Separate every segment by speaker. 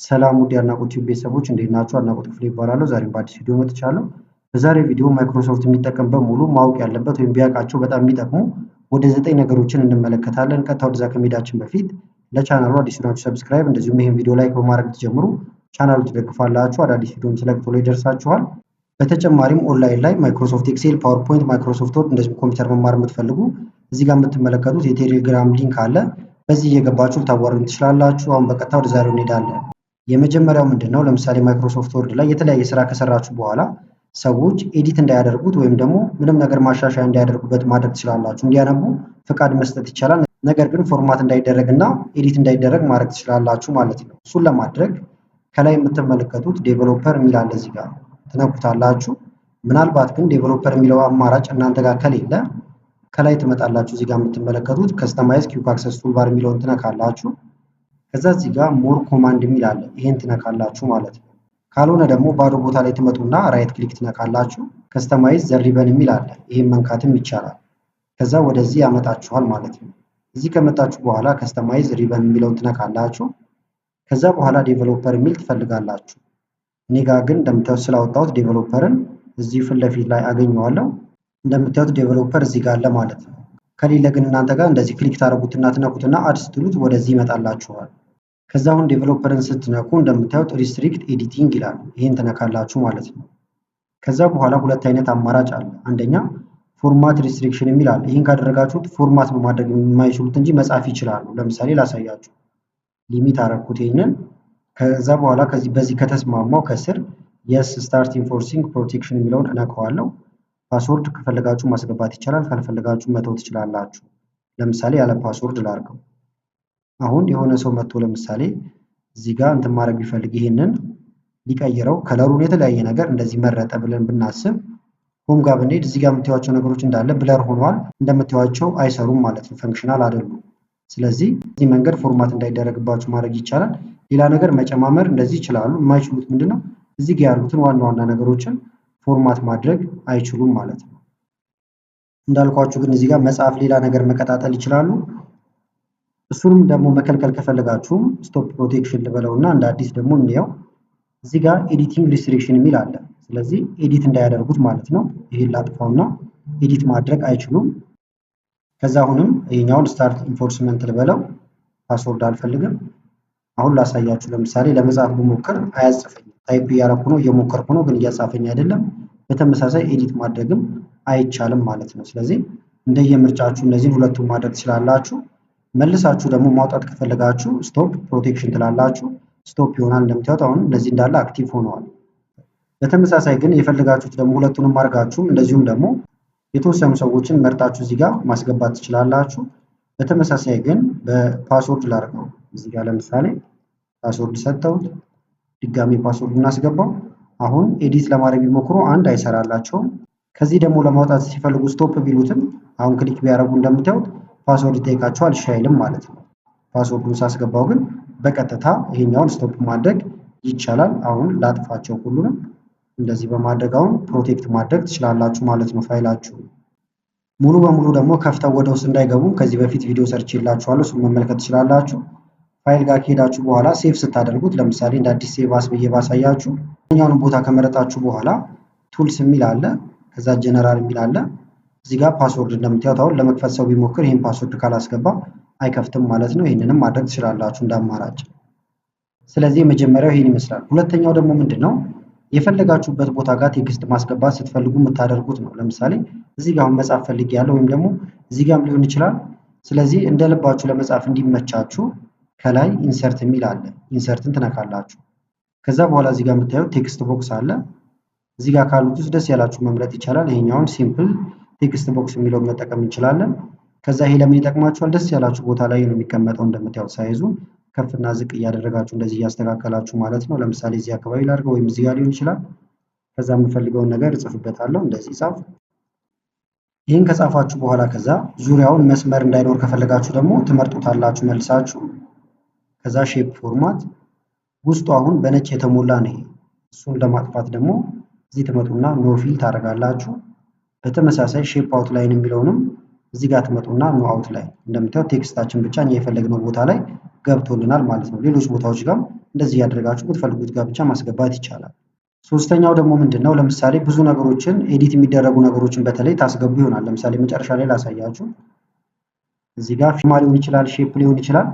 Speaker 1: ሰላም ውድ የአድናቆት ቲዩብ ቤተሰቦች እንዴት ናችሁ? አድናቆት ክፍሌ ይባላለሁ። ዛሬም በአዲስ ቪዲዮ መጥቻለሁ። በዛሬ ቪዲዮ ማይክሮሶፍት የሚጠቀም በሙሉ ማወቅ ያለበት ወይም ቢያውቃቸው በጣም የሚጠቅሙ ወደ 9 ነገሮችን እንመለከታለን። ቀጥታ ወደዛ ከመሄዳችን በፊት ለቻናሉ አዲስ ናችሁ ሰብስክራይብ፣ እንደዚሁም ይሄን ቪዲዮ ላይክ በማድረግ ትጀምሩ ቻናሉ ትደግፋላችሁ። አዳዲስ ቪዲዮን ስለቅ ቶሎ ይደርሳችኋል። በተጨማሪም ኦንላይን ላይ ማይክሮሶፍት ኤክሴል፣ ፓወርፖይንት፣ ማይክሮሶፍት ወርድ እንደዚሁም ኮምፒውተር መማር የምትፈልጉ እዚህ ጋር የምትመለከቱት የቴሌግራም ሊንክ አለ። በዚህ እየገባችሁ ልታዋሩን ትችላላችሁ። አሁን በቀጥታ ወደ ዛሬው እንሄዳለን። የመጀመሪያው ምንድነው? ለምሳሌ ማይክሮሶፍት ወርድ ላይ የተለያየ ስራ ከሰራችሁ በኋላ ሰዎች ኤዲት እንዳያደርጉት ወይም ደግሞ ምንም ነገር ማሻሻያ እንዳያደርጉበት ማድረግ ትችላላችሁ። እንዲያነቡ ፍቃድ መስጠት ይቻላል። ነገር ግን ፎርማት እንዳይደረግና ኤዲት እንዳይደረግ ማድረግ ትችላላችሁ ማለት ነው። እሱን ለማድረግ ከላይ የምትመለከቱት ዴቨሎፐር የሚል አለ። እዚህ ጋር ትነኩታላችሁ። ምናልባት ግን ዴቨሎፐር የሚለው አማራጭ እናንተ ጋር ከሌለ ከላይ ትመጣላችሁ። እዚህ ጋር የምትመለከቱት ከስተማይዝ ኪውክ አክሰስ ቱልባር የሚለውን ትነካላችሁ። ከዛ እዚህ ጋር ሞር ኮማንድ የሚል አለ። ይሄን ትነካላችሁ ማለት ነው። ካልሆነ ደግሞ ባዶ ቦታ ላይ ትመጡና ራይት ክሊክ ትነካላችሁ። ከስተማይዝ ዘ ሪበን የሚል አለ። ይሄን መንካትም ይቻላል። ከዛ ወደዚህ ያመጣችኋል ማለት ነው። እዚህ ከመጣችሁ በኋላ ከስተማይዝ ሪበን የሚለውን ትነካላችሁ። ከዛ በኋላ ዴቨሎፐር የሚል ትፈልጋላችሁ። እኔ ጋር ግን እንደምታዩት ስላወጣሁት ዴቨሎፐርን እዚህ ፊት ለፊት ላይ አገኘዋለሁ። እንደምታዩት ዴቨሎፐር እዚህ ጋር አለ ማለት ነው። ከሌለ ግን እናንተ ጋር እንደዚህ ክሊክ ታደርጉትና ትነኩትና አድ ስትሉት ወደዚህ ይመጣላችኋል። ከዛ አሁን ዴቨሎፐርን ስትነኩ እንደምታዩት ሪስትሪክት ኤዲቲንግ ይላል። ይሄን ትነካላችሁ ማለት ነው። ከዛ በኋላ ሁለት አይነት አማራጭ አለ። አንደኛ ፎርማት ሪስትሪክሽን የሚል አለ። ይሄን ካደረጋችሁት ፎርማት ነው ማድረግ የማይችሉት እንጂ መጻፍ ይችላሉ። ለምሳሌ ላሳያችሁ። ሊሚት አደረኩት ይሄንን። ከዛ በኋላ በዚህ ከተስማማው ከስር የስ ስታርት ኢንፎርሲንግ ፕሮቴክሽን የሚለውን እነካዋለሁ። ፓስወርድ ከፈለጋችሁ ማስገባት ይቻላል፣ ካልፈለጋችሁ መተው ትችላላችሁ። ለምሳሌ ያለ ፓስወርድ ላድርገው። አሁን የሆነ ሰው መጥቶ ለምሳሌ እዚህ ጋር እንትን ማድረግ ቢፈልግ ይሄንን ሊቀይረው ከለሩን የተለያየ ነገር እንደዚህ መረጠ ብለን ብናስብ ሆም ጋር ብንሄድ እዚህ ጋር የምታዩዋቸው ነገሮች እንዳለ ብለር ሆኗል። እንደምታዩዋቸው አይሰሩም ማለት ነው፣ ፈንክሽናል አይደሉም። ስለዚህ በዚህ መንገድ ፎርማት እንዳይደረግባችሁ ማድረግ ይቻላል። ሌላ ነገር መጨማመር እንደዚህ ይችላሉ። የማይችሉት ምንድነው? እዚህ ጋር ያሉትን ዋና ዋና ነገሮችን ፎርማት ማድረግ አይችሉም ማለት ነው። እንዳልኳችሁ ግን እዚህ ጋር መጻፍ፣ ሌላ ነገር መቀጣጠል ይችላሉ። እሱንም ደግሞ መከልከል ከፈለጋችሁም ስቶፕ ፕሮቴክሽን ልበለውና እንደ አዲስ ደግሞ እንየው። እዚህ ጋር ኤዲቲንግ ሪስትሪክሽን የሚል አለ። ስለዚህ ኤዲት እንዳያደርጉት ማለት ነው። ይሄን ላጥፋውና ኤዲት ማድረግ አይችሉም። ከዛ አሁንም ይሄኛውን ስታርት ኢንፎርስመንት ልበለው። ፓስወርድ አልፈልግም። አሁን ላሳያችሁ። ለምሳሌ ለመጻፍ ብሞክር አያጽፈኝም። ታይፕ እያደረኩ ነው፣ እየሞከርኩ ነው፣ ግን እያጻፈኝ አይደለም። በተመሳሳይ ኤዲት ማድረግም አይቻልም ማለት ነው። ስለዚህ እንደየምርጫችሁ እነዚህን ሁለቱን ማድረግ ትችላላችሁ። መልሳችሁ ደግሞ ማውጣት ከፈለጋችሁ ስቶፕ ፕሮቴክሽን ትላላችሁ። ስቶፕ ይሆናል። እንደምታዩት አሁን እነዚህ እንዳለ አክቲቭ ሆነዋል። በተመሳሳይ ግን የፈለጋችሁት ደግሞ ሁለቱንም አድርጋችሁም እንደዚሁም ደግሞ የተወሰኑ ሰዎችን መርጣችሁ እዚህ ጋር ማስገባት ትችላላችሁ። በተመሳሳይ ግን በፓስወርድ ላድርገው። እዚህ ጋር ለምሳሌ ፓስወርድ ሰጠሁት። ድጋሚ ፓስወርድ እናስገባው። አሁን ኤዲት ለማድረግ ቢሞክሩ አንድ አይሰራላቸውም። ከዚህ ደግሞ ለማውጣት ሲፈልጉ ስቶፕ ቢሉትም አሁን ክሊክ ቢያደርጉ እንደምታዩት ፓስወርድ ይጠይቃቸዋል፣ እሺ አይልም ማለት ነው። ፓስወርዱን ሳስገባው ግን በቀጥታ ይሄኛውን ስቶፕ ማድረግ ይቻላል። አሁን ላጥፋቸው ሁሉንም። እንደዚህ በማድረግ አሁን ፕሮቴክት ማድረግ ትችላላችሁ ማለት ነው ፋይላችሁ። ሙሉ በሙሉ ደግሞ ከፍተው ወደ ውስጥ እንዳይገቡ ከዚህ በፊት ቪዲዮ ሰርቼላችኋለሁ፣ እሱን መመልከት ትችላላችሁ። ፋይል ጋር ከሄዳችሁ በኋላ ሴቭ ስታደርጉት ለምሳሌ እንደ አዲስ ሴቭ አስ ብዬ ባሳያችሁ የትኛውንም ቦታ ከመረጣችሁ በኋላ ቱልስ የሚል አለ፣ ከዛ ጀነራል የሚል አለ። እዚህ ጋር ፓስወርድ እንደምታዩት አሁን ለመክፈት ሰው ቢሞክር ይሄን ፓስወርድ ካላስገባ አይከፍትም ማለት ነው። ይሄንንም ማድረግ ትችላላችሁ እንደ አማራጭ። ስለዚህ የመጀመሪያው ይሄን ይመስላል። ሁለተኛው ደግሞ ምንድነው? የፈለጋችሁበት ቦታ ጋር ቴክስት ማስገባት ስትፈልጉ የምታደርጉት ነው። ለምሳሌ እዚህ ጋር አሁን መጻፍ ፈልጌያለሁ ወይም ደግሞ እዚህ ጋርም ሊሆን ይችላል። ስለዚህ እንደ ልባችሁ ለመጻፍ እንዲመቻችሁ ከላይ ኢንሰርት የሚል አለ። ኢንሰርትን ትነካላችሁ። ከዛ በኋላ እዚህ ጋር የምታዩት ቴክስት ቦክስ አለ። እዚህ ጋር ካሉት ውስጥ ደስ ያላችሁ መምረጥ ይቻላል። ይሄኛውን ሲምፕል ቴክስት ቦክስ የሚለውን መጠቀም እንችላለን። ከዛ ይሄ ለምን ይጠቅማችኋል? ደስ ያላችሁ ቦታ ላይ ነው የሚቀመጠው። እንደምታዩት ሳይዙ ከፍና ዝቅ እያደረጋችሁ እንደዚህ እያስተካከላችሁ ማለት ነው። ለምሳሌ እዚህ አካባቢ ላድርገው ወይም እዚህ ጋር ሊሆን ይችላል። ከዛ የምፈልገውን ነገር እጽፍበታለሁ። እንደዚህ ጻፍ። ይህን ከጻፋችሁ በኋላ ከዛ ዙሪያውን መስመር እንዳይኖር ከፈለጋችሁ ደግሞ ትመርጡታላችሁ መልሳችሁ። ከዛ ሼፕ ፎርማት ውስጡ አሁን በነጭ የተሞላ ነው። እሱን ለማጥፋት ደግሞ እዚህ ትመጡና ኖ ፊል ታደርጋላችሁ። በተመሳሳይ ሼፕ አውትላይን የሚለውንም እዚህ ጋር ትመጡና ኖ አውትላይን። እንደምታዩት ቴክስታችን ብቻ እኛ የፈለግነው ቦታ ላይ ገብቶልናል ማለት ነው። ሌሎች ቦታዎች ጋር እንደዚህ ያደርጋችሁ የምትፈልጉት ጋር ብቻ ማስገባት ይቻላል። ሶስተኛው ደግሞ ምንድነው? ለምሳሌ ብዙ ነገሮችን ኤዲት የሚደረጉ ነገሮችን በተለይ ታስገቡ ይሆናል። ለምሳሌ መጨረሻ ላይ ላሳያችሁ። እዚህ ጋር ፊርማ ሊሆን ይችላል፣ ሼፕ ሊሆን ይችላል።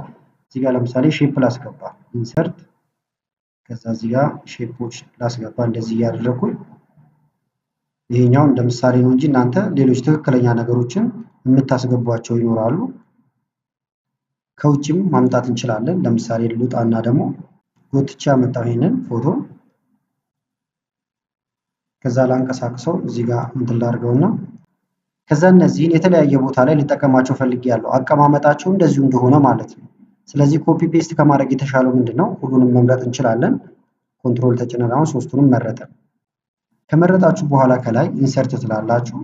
Speaker 1: እዚህ ጋር ለምሳሌ ሼፕ ላስገባ፣ ኢንሰርት፣ ከዛ እዚህ ጋር ሼፖች ላስገባ እንደዚህ እያደረኩኝ። ይሄኛው እንደ ምሳሌ ነው እንጂ እናንተ ሌሎች ትክክለኛ ነገሮችን የምታስገቧቸው ይኖራሉ። ከውጭም ማምጣት እንችላለን። ለምሳሌ ልውጣና ደግሞ ጎትቼ አመጣው ይሄንን ፎቶ። ከዛ ላንቀሳቅሰው እዚህ ጋር እንትን ላድርገውና ከዛ እነዚህን የተለያየ ቦታ ላይ ልጠቀማቸው ፈልጌያለሁ። አቀማመጣቸው እንደዚሁ እንደሆነ ማለት ነው። ስለዚህ ኮፒ ፔስት ከማድረግ የተሻለው ምንድነው? ሁሉንም መምረጥ እንችላለን። ኮንትሮል ተጭነን አሁን ሶስቱንም መረጠን። ከመረጣችሁ በኋላ ከላይ ኢንሰርት ትላላችሁ።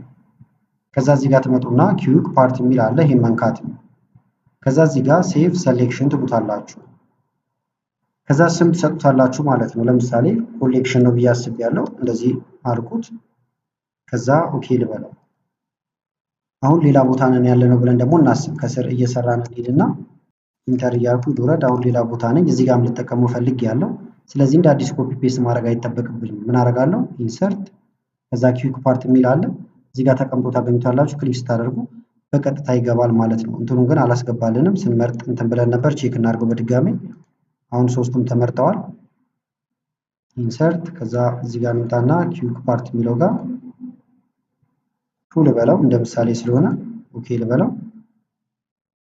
Speaker 1: ከዛ እዚህ ጋር ትመጡና ኪዩክ ፓርት የሚል አለ። ይሄን መንካት ነው። ከዛ እዚህ ጋር ሴቭ ሴሌክሽን ትሉታላችሁ። ከዛ ስም ትሰጡታላችሁ ማለት ነው። ለምሳሌ ኮሌክሽን ነው ብዬ አስቤያለሁ። እንደዚህ አልኩት። ከዛ ኦኬ ልበለው። አሁን ሌላ ቦታ ነን ያለነው ብለን ደግሞ እናስብ። ከስር እየሰራን እንሂድና ኢንተር እያልኩ ልውረድ። አሁን ሌላ ቦታ ነኝ። እዚህ ጋር ልጠቀመው ፈልጌያለሁ። ስለዚህ እንደ አዲስ ኮፒ ፔስት ማድረግ አይጠበቅብኝም። ምን አደርጋለሁ? ኢንሰርት፣ ከዛ ኪዩክ ፓርት የሚል አለ። እዚህ ጋር ተቀምጦ ታገኙታላችሁ። ክሊክ ስታደርጉ በቀጥታ ይገባል ማለት ነው። እንትኑን ግን አላስገባልንም። ስንመርጥ እንትን ብለን ነበር። ቼክ እናድርገው በድጋሚ። አሁን ሶስቱም ተመርጠዋል። ኢንሰርት፣ ከዛ እዚህ ጋር እንምጣና ኪዩክ ፓርት የሚለው ጋር ቱ ልበለው፣ እንደ ምሳሌ ስለሆነ ኦኬ ልበለው።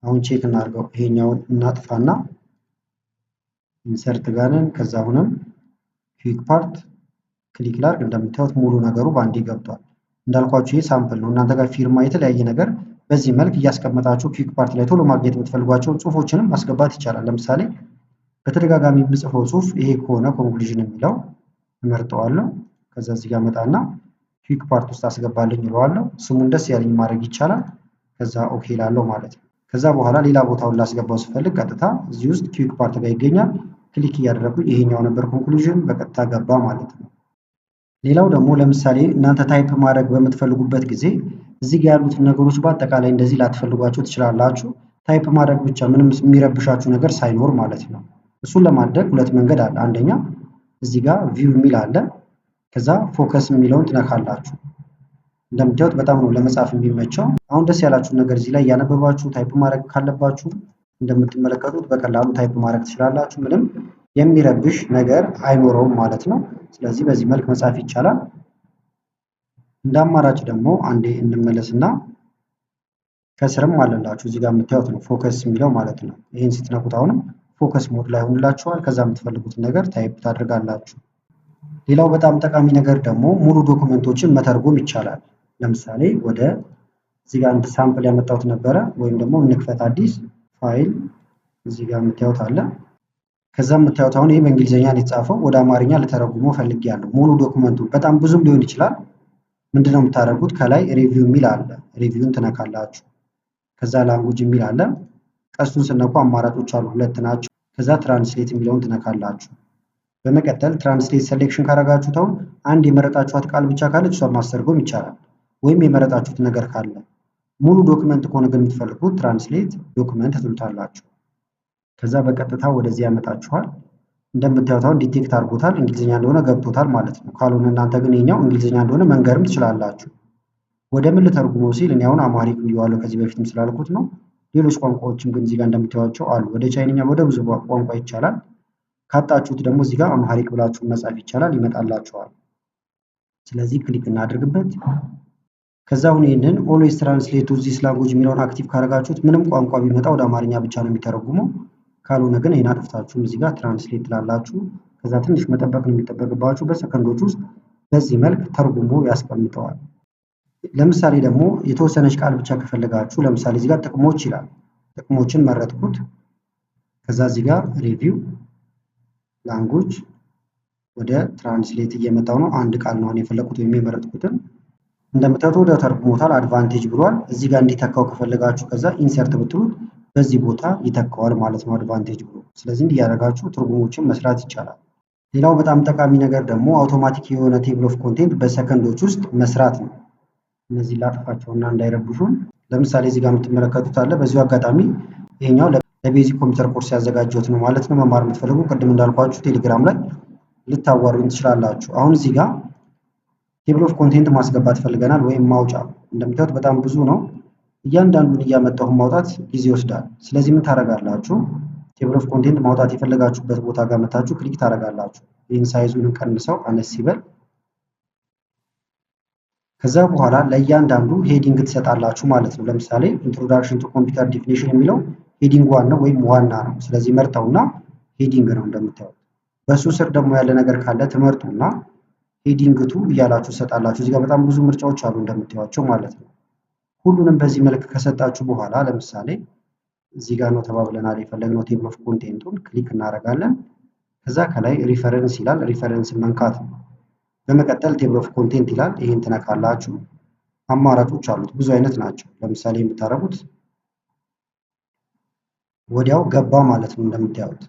Speaker 1: አሁን ቼክ እናድርገው። ይሄኛውን እናጥፋና ኢንሰርት ጋር ነን። ከዛ አሁንም ኪዩክ ፓርት ክሊክ ላድርግ። እንደምታዩት ሙሉ ነገሩ ባንዴ ገብቷል። እንዳልኳችሁ ይሄ ሳምፕል ነው። እናንተ ጋር ፊርማ፣ የተለያየ ነገር በዚህ መልክ እያስቀመጣችሁ ኪዩክ ፓርት ላይ ቶሎ ማግኘት የምትፈልጓቸውን ጽሁፎችንም ማስገባት ይቻላል። ለምሳሌ በተደጋጋሚ የምጽፈው ጽሁፍ ይሄ ከሆነ ኮንክሉዥን የሚለው እመርጠዋለሁ። ከዛ እዚህ ጋር መጣና ኪዩክ ፓርት ውስጥ አስገባልኝ እለዋለሁ። ስሙን ደስ ያለኝ ማድረግ ይቻላል። ከዛ ኦኬ ላለው ማለት ነው። ከዛ በኋላ ሌላ ቦታውን ላስገባው ስፈልግ ቀጥታ እዚህ ውስጥ ኪዩክ ፓርት ጋር ይገኛል። ክሊክ እያደረጉኝ ይሄኛው ነበር ኮንክሉዥን፣ በቀጥታ ገባ ማለት ነው። ሌላው ደግሞ ለምሳሌ እናንተ ታይፕ ማድረግ በምትፈልጉበት ጊዜ እዚህ ጋር ያሉትን ነገሮች በአጠቃላይ እንደዚህ ላትፈልጓቸው ትችላላችሁ። ታይፕ ማድረግ ብቻ ምንም የሚረብሻችሁ ነገር ሳይኖር ማለት ነው። እሱን ለማድረግ ሁለት መንገድ አለ። አንደኛ እዚህ ጋር ቪው የሚል አለ። ከዛ ፎከስ የሚለውን ትነካላችሁ። እንደምታዩት በጣም ነው ለመጻፍ የሚመቸው። አሁን ደስ ያላችሁን ነገር እዚህ ላይ እያነበባችሁ ታይፕ ማድረግ ካለባችሁ እንደምትመለከቱት በቀላሉ ታይፕ ማድረግ ትችላላችሁ። ምንም የሚረብሽ ነገር አይኖረውም ማለት ነው። ስለዚህ በዚህ መልክ መጻፍ ይቻላል። እንደ አማራጭ ደግሞ አንዴ እንመለስና ከስርም አለላችሁ እዚህ ጋር የምታዩት ነው ፎከስ የሚለው ማለት ነው። ይህን ስትነኩት አሁንም ፎከስ ሞድ ላይ ሆንላችኋል። ከዛ የምትፈልጉትን ነገር ታይፕ ታደርጋላችሁ። ሌላው በጣም ጠቃሚ ነገር ደግሞ ሙሉ ዶክመንቶችን መተርጎም ይቻላል። ለምሳሌ ወደ እዚህ ጋር አንድ ሳምፕል ያመጣሁት ነበረ፣ ወይም ደግሞ እንክፈት አዲስ ፋይል። እዚህ ጋር የምታዩት አለ። ከዛ የምታዩት አሁን ይሄ በእንግሊዝኛ ነው የተጻፈው፣ ወደ አማርኛ ልተረጉመው ፈልጌያለሁ። ሙሉ ዶክመንቱ በጣም ብዙም ሊሆን ይችላል። ምንድነው የምታደርጉት? ከላይ ሪቪው የሚል አለ። ሪቪውን ትነካላችሁ። ከዛ ላንጉጅ የሚል አለ። ቀስቱን ስነኩ አማራጮች አሉ፣ ሁለት ናቸው። ከዛ ትራንስሌት የሚለውን ትነካላችሁ። በመቀጠል ትራንስሌት ሴሌክሽን ካረጋችሁት አሁን አንድ የመረጣችኋት ቃል ብቻ ካለች እሷን ማስተርጎም ይቻላል፣ ወይም የመረጣችሁት ነገር ካለ። ሙሉ ዶክመንት ከሆነ ግን የምትፈልጉት ትራንስሌት ዶክመንት ትሉታላችሁ። ከዛ በቀጥታ ወደዚህ ያመጣችኋል። እንደምታዩት አሁን ዲቴክት አድርጎታል፣ እንግሊዝኛ እንደሆነ ገብቶታል ማለት ነው። ካልሆነ እናንተ ግን ይሄኛው እንግሊዝኛ እንደሆነ መንገርም ትችላላችሁ። ወደ ምን ልተርጉመው ሲል እኔ አሁን አማሪክ ብዬዋለሁ ከዚህ በፊትም ስላልኩት ነው። ሌሎች ቋንቋዎችም ግን እዚህ ጋር እንደምታዩቸው አሉ። ወደ ቻይንኛ፣ ወደ ብዙ ቋንቋ ይቻላል። ካጣችሁት ደግሞ እዚህ ጋር አማሪክ ብላችሁ መጻፍ ይቻላል፣ ይመጣላችኋል። ስለዚህ ክሊክ እናድርግበት። ከዛ አሁን ይሄንን ኦልዌይስ ትራንስሌት ቱ ዚስ ላንጉጅ የሚለውን አክቲቭ ካረጋችሁት ምንም ቋንቋ ቢመጣ ወደ አማርኛ ብቻ ነው የሚተረጉመው። ካልሆነ ግን ይሄን አጥፍታችሁም እዚህ ጋር ትራንስሌት ትላላችሁ። ከዛ ትንሽ መጠበቅ ነው የሚጠበቅባችሁ። በሰከንዶች ውስጥ በዚህ መልክ ተርጉሞ ያስቀምጠዋል። ለምሳሌ ደግሞ የተወሰነች ቃል ብቻ ከፈለጋችሁ ለምሳሌ እዚህ ጋር ጥቅሞች ይላል። ጥቅሞችን መረጥኩት። ከዛ እዚህ ጋር ሪቪው ላንጉጅ ወደ ትራንስሌት እየመጣው ነው። አንድ ቃል ነው የፈለኩት ወይም የመረጥኩትን። እንደምታዩት ወደ ተርጉሞታል። አድቫንቴጅ ብሏል። እዚህ ጋር እንዲተካው ከፈለጋችሁ ከዛ ኢንሰርት ብትሉት በዚህ ቦታ ይተካዋል ማለት ነው፣ አድቫንቴጅ ብሎ። ስለዚህ እንዲያደርጋችሁ ትርጉሞችን መስራት ይቻላል። ሌላው በጣም ጠቃሚ ነገር ደግሞ አውቶማቲክ የሆነ ቴብል ኦፍ ኮንቴንት በሰከንዶች ውስጥ መስራት ነው። እነዚህ ላጥፋቸውና እንዳይረብሹን። ለምሳሌ እዚህ ጋር የምትመለከቱት አለ። በዚሁ አጋጣሚ ይሄኛው ለቤዚክ ኮምፒውተር ኮርስ ያዘጋጀሁት ነው ማለት ነው። መማር የምትፈልጉ ቅድም እንዳልኳችሁ ቴሌግራም ላይ ልታዋሩኝ ትችላላችሁ። አሁን እዚህ ጋር ቴብል ኦፍ ኮንቴንት ማስገባት ፈልገናል ወይም ማውጫ። እንደምታዩት በጣም ብዙ ነው። እያንዳንዱን እያመጣሁ ማውጣት ጊዜ ይወስዳል። ስለዚህ ምን ታደርጋላችሁ? ቴብል ኦፍ ኮንቴንት ማውጣት የፈለጋችሁበት ቦታ ጋር መታችሁ ክሊክ ታደርጋላችሁ። ይህን ሳይዙን እንቀንሰው አነስ ሲበል። ከዛ በኋላ ለእያንዳንዱ ሄዲንግ ትሰጣላችሁ ማለት ነው። ለምሳሌ ኢንትሮዳክሽን ቱ ኮምፒውተር ዲፊኒሽን የሚለው ሄዲንግ ዋን ነው ወይም ዋና ነው። ስለዚህ መርጠውና ሄዲንግ ነው እንደምታዩት። በሱ ስር ደግሞ ያለ ነገር ካለ ትመርጡና ሄዲንግ ቱ እያላችሁ ትሰጣላችሁ። እዚህ ጋር በጣም ብዙ ምርጫዎች አሉ እንደምታዩቸው ማለት ነው። ሁሉንም በዚህ መልክ ከሰጣችሁ በኋላ ለምሳሌ እዚህ ጋር ነው ተባብለናል የፈለግነው ቴብል ኦፍ ኮንቴንቱን ክሊክ እናደርጋለን። ከዛ ከላይ ሪፈረንስ ይላል፣ ሪፈረንስን መንካት ነው። በመቀጠል ቴብል ኦፍ ኮንቴንት ይላል፣ ይሄን ትነካላችሁ። አማራጮች አሉት፣ ብዙ አይነት ናቸው። ለምሳሌ የምታደርጉት ወዲያው ገባ ማለት ነው እንደምታዩት።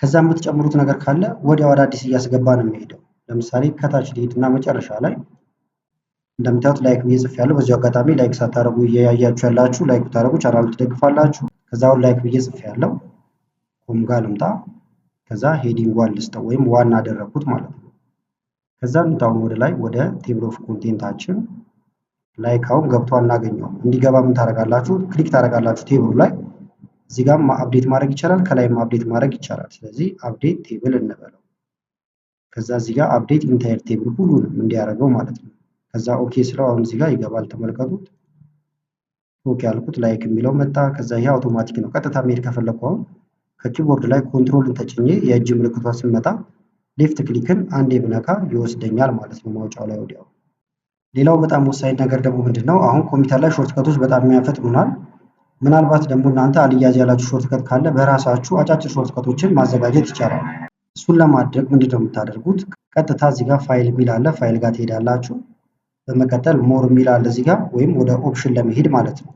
Speaker 1: ከዛ የምትጨምሩት ነገር ካለ ወዲያው አዳዲስ እያስገባ ነው የሚሄደው። ለምሳሌ ከታች ልሂድና መጨረሻ ላይ እንደምታዩት ላይክ ብዬ ጽፌያለሁ። በዚሁ አጋጣሚ ላይክ ሳታደርጉ እያያችሁ ያላችሁ ላይክ ብታደርጉ ቻናሉን ትደግፋላችሁ። ከዛ አሁን ላይክ ብዬ ጽፌያለሁ። ሆም ጋር ልምጣ። ከዛ ሄዲንግ ዋን ልስጠው ወይም ዋና አደረኩት ማለት ነው። ከዛ እንታውን ወደ ላይ ወደ ቴብል ኦፍ ኮንቴንታችን ላይክ አሁን ገብቶ አናገኘውም። እንዲገባ ምን ታደርጋላችሁ? ክሊክ ታደርጋላችሁ ቴብሉ ላይ። እዚህ ጋር አፕዴት ማድረግ ይቻላል፣ ከላይም አፕዴት ማድረግ ይቻላል። ስለዚህ አፕዴት ቴብል እንበለው። ከዛ እዚህ ጋር አፕዴት ኢንታየር ቴብል ሁሉንም እንዲያደርገው ማለት ነው። ከዛ ኦኬ ስለው አሁን እዚህ ጋር ይገባል። ተመልከቱት። ኦኬ አልኩት፣ ላይክ የሚለው መጣ። ከዛ ይሄ አውቶማቲክ ነው። ቀጥታ መሄድ ከፈለኩ አሁን ከኪቦርድ ላይ ኮንትሮልን ተጭኜ የእጅ ምልክቷ ስመጣ ሌፍት ክሊክን አንዴ ብነካ ይወስደኛል ማለት ነው ማውጫው ላይ ወዲያው። ሌላው በጣም ወሳኝ ነገር ደግሞ ምንድነው? አሁን ኮምፒውተር ላይ ሾርትከቶች በጣም የሚያፈጥኑናል። ምናልባት ደግሞ እናንተ አልያዝ ያላችሁ ሾርትከት ካለ በራሳችሁ አጫጭር ሾርትከቶችን ማዘጋጀት ይቻላል። እሱን ለማድረግ ምንድነው የምታደርጉት? ቀጥታ እዚህ ጋር ፋይል የሚል አለ፣ ፋይል ጋር ትሄዳላችሁ። በመቀጠል ሞር የሚል አለ እዚህ ጋር፣ ወይም ወደ ኦፕሽን ለመሄድ ማለት ነው።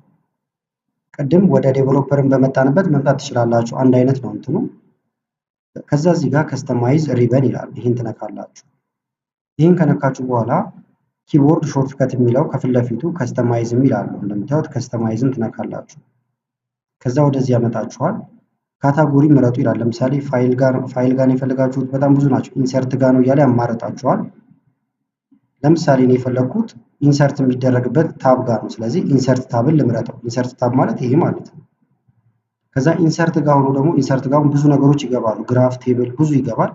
Speaker 1: ቅድም ወደ ዴቨሎፐርን በመጣንበት መምጣት ትችላላችሁ፣ አንድ አይነት ነው እንትኑ። ከዛ እዚህ ጋር ከስተማይዝ ሪበን ይላል፣ ይህን ትነካላችሁ። ይህን ከነካችሁ በኋላ ኪቦርድ ሾርትከት የሚለው ከፊት ለፊቱ ከስተማይዝ የሚል አለው። እንደምታዩት ከስተማይዝን ትነካላችሁ። ከዛ ወደዚህ ያመጣችኋል። ካታጎሪ ምረጡ ይላል። ለምሳሌ ፋይል ጋር የፈለጋችሁት በጣም ብዙ ናቸው። ኢንሰርት ጋር ነው እያለ ያማረጣችኋል። ለምሳሌ እኔ የፈለግኩት ኢንሰርት የሚደረግበት ታብ ጋር ነው። ስለዚህ ኢንሰርት ታብን ልምረጠው። ኢንሰርት ታብ ማለት ይሄ ማለት ነው። ከዛ ኢንሰርት ጋር ሆኖ ደግሞ ኢንሰርት ጋር ብዙ ነገሮች ይገባሉ። ግራፍ፣ ቴብል ብዙ ይገባል።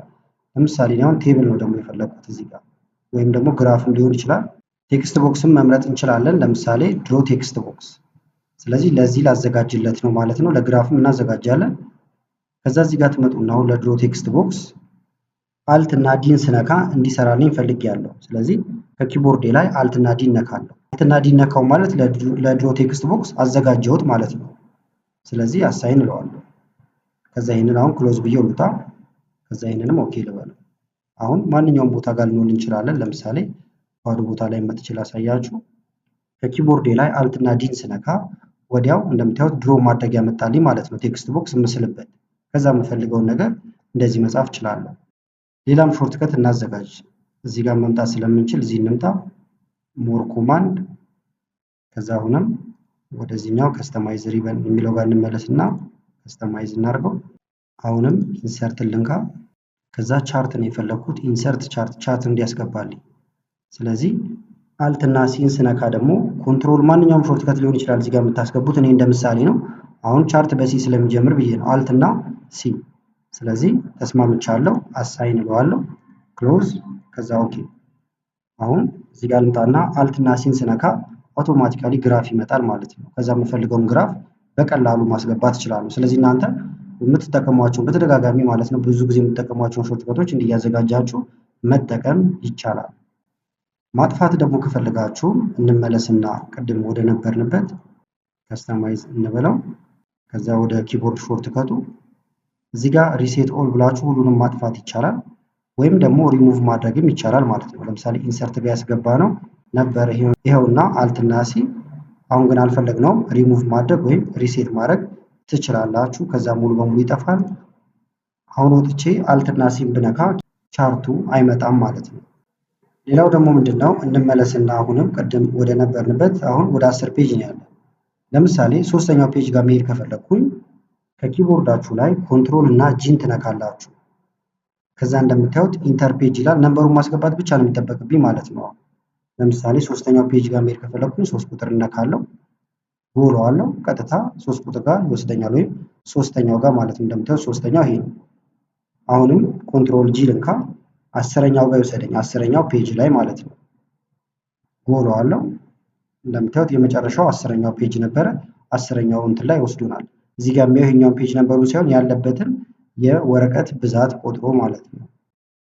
Speaker 1: ለምሳሌ እኔ አሁን ቴብል ነው ደግሞ የፈለግኩት እዚህ ጋር፣ ወይም ደግሞ ግራፍም ሊሆን ይችላል። ቴክስት ቦክስም መምረጥ እንችላለን። ለምሳሌ ድሮ ቴክስት ቦክስ። ስለዚህ ለዚህ ላዘጋጅለት ነው ማለት ነው። ለግራፍም እናዘጋጃለን። ከዛ እዚህ ጋር ትመጡና አሁን ለድሮ ቴክስት ቦክስ አልት እና ዲን ስነካ እንዲሰራልኝ ፈልጌያለሁ። ስለዚህ ከኪቦርዴ ላይ አልት እና ዲን ነካለሁ። አልት እና ዲን ነካው ማለት ለድሮ ቴክስት ቦክስ አዘጋጀሁት ማለት ነው። ስለዚህ አሳይን እለዋለሁ። ከዛ ይሄንን አሁን ክሎዝ ብዬ ልውጣ። ከዛ ይሄንንም ኦኬ ልበለው። አሁን ማንኛውም ቦታ ጋር ልንሆን እንችላለን። ለምሳሌ ባዶ ቦታ ላይ መጥቼ ላሳያችሁ። ከኪቦርዴ ላይ አልት እና ዲን ስነካ ወዲያው እንደምታዩት ድሮ ማድረግ ያመጣልኝ ማለት ነው። ቴክስት ቦክስ ምስልበት። ከዛ የምፈልገውን ነገር እንደዚህ መጻፍ እችላለሁ። ሌላም ሾርትከት እናዘጋጅ። እዚህ ጋር መምጣት ስለምንችል እዚህ እንምጣ። ሞር ኮማንድ። ከዛ አሁንም ወደዚህኛው ከስተማይዝ ሪበን የሚለው ጋር እንመለስና ከስተማይዝ እናድርገው። አሁንም ኢንሰርት ልንካ። ከዛ ቻርት ነው የፈለኩት። ኢንሰርት ቻርት እንዲያስገባልኝ። ስለዚህ አልት እና ሲን ስነካ ደግሞ ኮንትሮል ማንኛውም ሾርትከት ሊሆን ይችላል እዚህ ጋር የምታስገቡት። እኔ እንደ ምሳሌ ነው። አሁን ቻርት በሲ ስለሚጀምር ብዬ ነው አልት እና ሲ። ስለዚህ ተስማምቻለሁ። አሳይን እለዋለሁ። ክሎዝ። ከዛ ኦኬ። አሁን እዚህ ጋር ልምጣና አልት እና ሲን ስነካ አውቶማቲካሊ ግራፍ ይመጣል ማለት ነው። ከዛ የምፈልገውን ግራፍ በቀላሉ ማስገባት እችላለሁ። ስለዚህ እናንተ የምትጠቀሟቸውን በተደጋጋሚ ማለት ነው ብዙ ጊዜ የምትጠቀሟቸውን ሾርትከቶች እንዲያዘጋጃችሁ መጠቀም ይቻላል። ማጥፋት ደግሞ ከፈለጋችሁ እንመለስና ቅድም ወደ ነበርንበት ከስተማይዝ እንበለው። ከዛ ወደ ኪቦርድ ሾርትከቱ እዚህ ጋር ሪሴት ኦል ብላችሁ ሁሉንም ማጥፋት ይቻላል፣ ወይም ደግሞ ሪሙቭ ማድረግም ይቻላል ማለት ነው። ለምሳሌ ኢንሰርት ጋር ያስገባ ነው ነበር ይሄውና አልት እና ሲ። አሁን ግን አልፈለግነውም። ሪሙቭ ማድረግ ወይም ሪሴት ማድረግ ትችላላችሁ። ከዛ ሙሉ በሙሉ ይጠፋል። አሁን ወጥቼ አልት እና ሲን ብነካ ቻርቱ አይመጣም ማለት ነው። ሌላው ደግሞ ምንድነው እንመለስና አሁንም ቅድም ወደ ነበርንበት አሁን ወደ 10 ፔጅ ነው ያለው። ለምሳሌ ሶስተኛው ፔጅ ጋር መሄድ ከፈለኩኝ ከኪቦርዳችሁ ላይ ኮንትሮል እና ጂን ትነካላችሁ። ከዛ እንደምታዩት ኢንተር ፔጅ ይላል። ነምበሩን ማስገባት ብቻ ነው የሚጠበቅብኝ ማለት ነው። ለምሳሌ ሶስተኛው ፔጅ ጋር መሄድ ከፈለኩኝ 3 ቁጥር እነካለሁ፣ ጎለዋለሁ፣ ቀጥታ 3 ቁጥር ጋር ይወስደኛል፣ ወይም ሶስተኛው ጋር ማለት ነው። እንደምታዩት ሶስተኛው ይሄ ነው። አሁንም ኮንትሮል ጂ ልንካ፣ 10ኛው ጋር ይወሰደኝ፣ 10ኛው ፔጅ ላይ ማለት ነው። ጎለዋለሁ፣ እንደምታዩት የመጨረሻው 10ኛው ፔጅ ነበረ። 10ኛው እንትን ላይ ወስዶናል። እዚህ ጋር የሚያየው ይሄኛውን ፔጅ ነምበሩን ሳይሆን ያለበትን የወረቀት ብዛት ቆጥሮ ማለት ነው።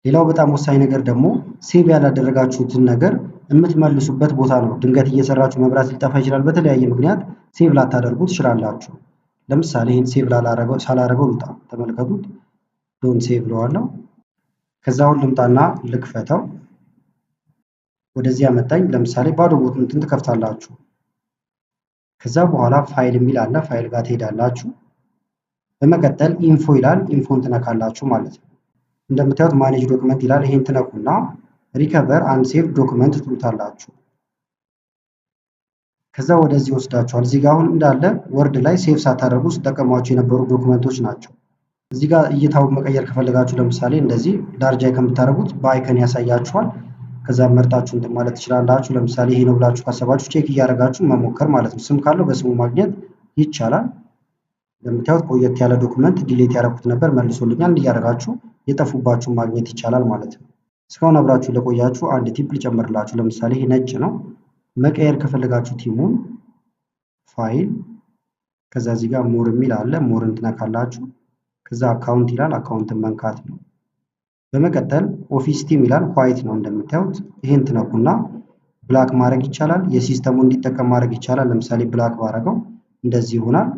Speaker 1: ሌላው በጣም ወሳኝ ነገር ደግሞ ሴቭ ያላደረጋችሁትን ነገር የምትመልሱበት ቦታ ነው። ድንገት እየሰራችሁ መብራት ሊጠፋ ይችላል። በተለያየ ምክንያት ሴቭ ላታደርጉ ትችላላችሁ። ለምሳሌ ይህን ሴቭ ሳላደረገው ልውጣ፣ ተመልከቱት። ዶንት ሴቭ ብለዋለሁ። ከዛ አሁን ልምጣና ልክፈተው። ወደዚህ ያመጣኝ። ለምሳሌ ባዶ ቦታን ትከፍታላችሁ። ከዛ በኋላ ፋይል የሚል አለ። ፋይል ጋር ትሄዳላችሁ። በመቀጠል ኢንፎ ይላል። ኢንፎን ትነካላችሁ ማለት ነው። እንደምታዩት ማኔጅ ዶክመንት ይላል። ይሄን ትነኩና ሪከቨር አንድ ሴቭ ዶክመንት ትሉታላችሁ። ከዛ ወደዚህ ወስዳችኋል። እዚህ ጋር አሁን እንዳለ ወርድ ላይ ሴቭ ሳታደርጉ ስትጠቀሟቸው የነበሩ ዶክመንቶች ናቸው። እዚህ ጋር እይታውን መቀየር ከፈለጋችሁ ለምሳሌ እንደዚህ ዳርጃ ከምታደርጉት በአይከን ያሳያችኋል። ከዛ መርጣችሁ እንትን ማለት ትችላላችሁ። ለምሳሌ ይሄ ነው ብላችሁ ካሰባችሁ ቼክ እያደረጋችሁ መሞከር ማለት ነው። ስም ካለው በስሙ ማግኘት ይቻላል። እንደምታዩት ቆየት ያለ ዶክመንት ዲሌት ያደረኩት ነበር መልሶልኛል። እንዲያደርጋችሁ የጠፉባችሁን ማግኘት ይቻላል ማለት ነው። እስካሁን አብራችሁ ለቆያችሁ አንድ ቲፕ ልጨምርላችሁ። ለምሳሌ ይሄ ነጭ ነው። መቀየር ከፈለጋችሁ ቲሙን ፋይል፣ ከዛ እዚህ ጋር ሞር የሚል አለ። ሞርን ትነካላችሁ። ከዛ አካውንት ይላል። አካውንትን መንካት ነው። በመቀጠል ኦፊስ ቲም ይላል። ዋይት ነው እንደምታዩት። ይሄን ትነኩና ብላክ ማድረግ ይቻላል። የሲስተሙ እንዲጠቀም ማድረግ ይቻላል። ለምሳሌ ብላክ ባረገው እንደዚህ ይሆናል።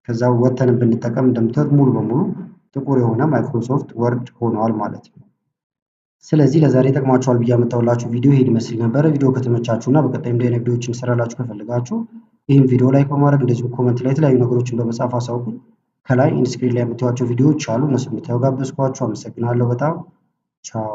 Speaker 1: ከዛ ወተን ብንጠቀም እንደምታዩት ሙሉ በሙሉ ጥቁር የሆነ ማይክሮሶፍት ወርድ ሆኗል ማለት ነው። ስለዚህ ለዛሬ ጠቅማችኋል ብዬ ያመጣሁላችሁ ቪዲዮ ይሄን ይመስል ነበረ። ቪዲዮ ከተመቻችሁና በቀጣይ እንዲህ አይነት ቪዲዮዎችን ሰራላችሁ ከፈለጋችሁ ይህን ቪዲዮ ላይክ በማድረግ እንደዚሁ ኮመንት ላይ የተለያዩ ነገሮችን በመጻፍ አሳውቁኝ። ከላይ ኢንስክሪን ላይ የምታዩዋቸው ቪዲዮዎች አሉ። እነሱ እንድታዩ ጋበዝኳችሁ። አመሰግናለሁ በጣም ቻው።